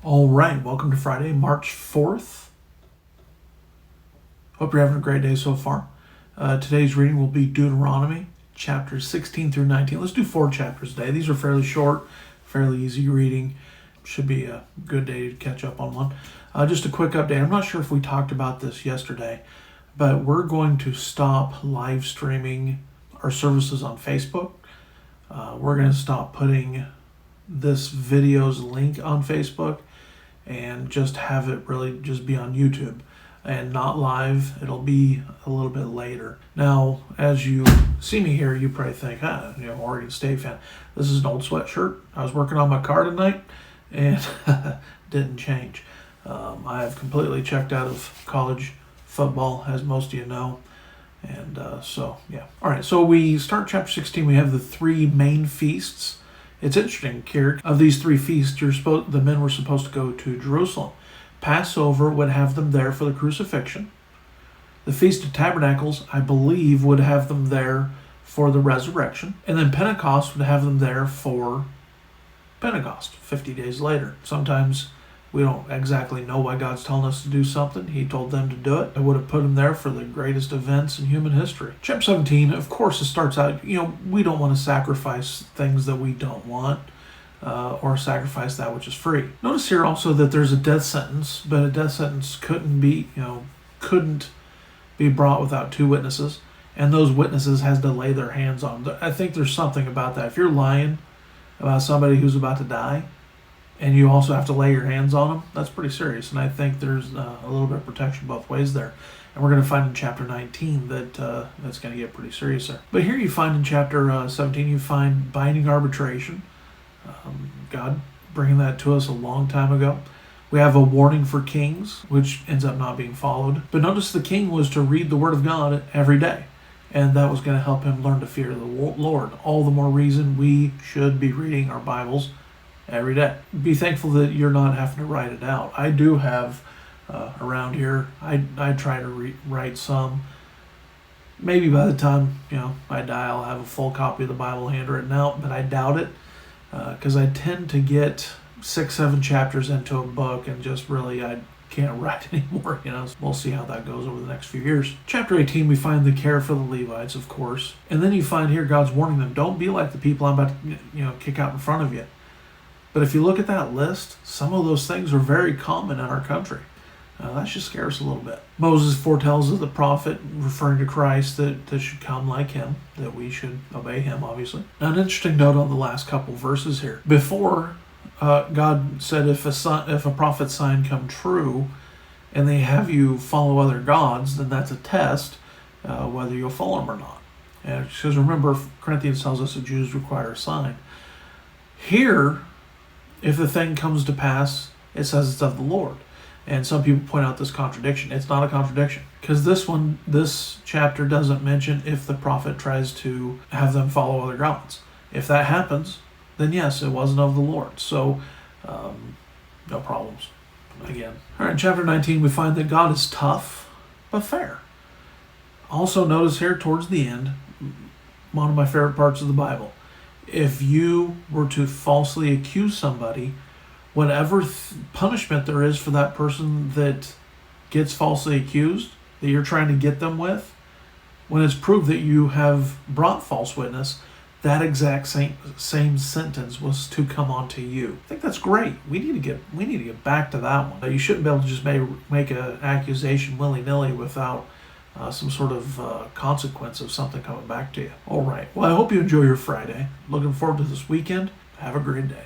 All right, welcome to Friday, March 4th. Hope you're having a great day so far. Today's reading will be Deuteronomy, chapters 16 through 19. Let's do 4 chapters today. These are fairly short, fairly easy reading. Should be a good day to catch up on one. Just a quick update. I'm not sure if we talked about this yesterday, but we're going to stop live streaming our services on Facebook. We're going to stop putting this video's link on Facebook and just have it really just be on YouTube and not live. It'll be a little bit later. Now, as you see me here, you probably think, Oregon State fan. This is an old sweatshirt. I was working on my car tonight and didn't change. I have completely checked out of college football, as most of you know. And All right, so we start chapter 16. We have the 3 main feasts. It's interesting, Kirk. Of these 3 feasts, the men were supposed to go to Jerusalem. Passover would have them there for the crucifixion. The Feast of Tabernacles, I believe, would have them there for the resurrection. And then Pentecost would have them there for Pentecost, 50 days later. Sometimes we don't exactly know why God's telling us to do something. He told them to do it. I would have put them there for the greatest events in human history. Chapter 17, of course, it starts out, we don't want to sacrifice things that we don't want or sacrifice that which is free. Notice here also that there's a death sentence, but a death sentence couldn't be brought without 2 witnesses, and those witnesses has to lay their hands on them. I think there's something about that. If you're lying about somebody who's about to die, and you also have to lay your hands on them, that's pretty serious. And I think there's a little bit of protection both ways there. And we're going to find in chapter 19 that that's going to get pretty serious there. But here you find in chapter 17, you find binding arbitration. God bringing that to us a long time ago. We have a warning for kings, which ends up not being followed. But notice the king was to read the word of God every day. And that was going to help him learn to fear the Lord. All the more reason we should be reading our Bibles every day. Be thankful that you're not having to write it out. I do have around here, I try to write some. Maybe by the time I die, I'll have a full copy of the Bible handwritten out, but I doubt it because I tend to get 6-7 chapters into a book and just really I can't write anymore. We'll see how that goes over the next few years. Chapter 18, we find the care for the Levites, of course, and then you find here God's warning them: don't be like the people I'm about to kick out in front of you. But if you look at that list, some of those things are very common in our country. That should scare us a little bit. Moses foretells of the prophet, referring to Christ, that should come like him, that we should obey him, obviously. Now, an interesting note on the last couple verses here. Before, God said if a prophet's sign come true, and they have you follow other gods, then that's a test whether you'll follow them or not. And because remember, Corinthians tells us that Jews require a sign. Here, if the thing comes to pass, it says it's of the Lord. And some people point out this contradiction. It's not a contradiction. Because this chapter doesn't mention if the prophet tries to have them follow other gods. If that happens, then yes, it wasn't of the Lord. So, no problems. Again. All right, in chapter 19, we find that God is tough, but fair. Also notice here towards the end, one of my favorite parts of the Bible. If you were to falsely accuse somebody, whatever punishment there is for that person that gets falsely accused, that you're trying to get them with, when it's proved that you have brought false witness, that exact same sentence was to come onto you. I think that's great. We need to get back to that one. You shouldn't be able to just make an accusation willy-nilly without some sort of consequence of something coming back to you. All right. Well, I hope you enjoy your Friday. Looking forward to this weekend. Have a great day.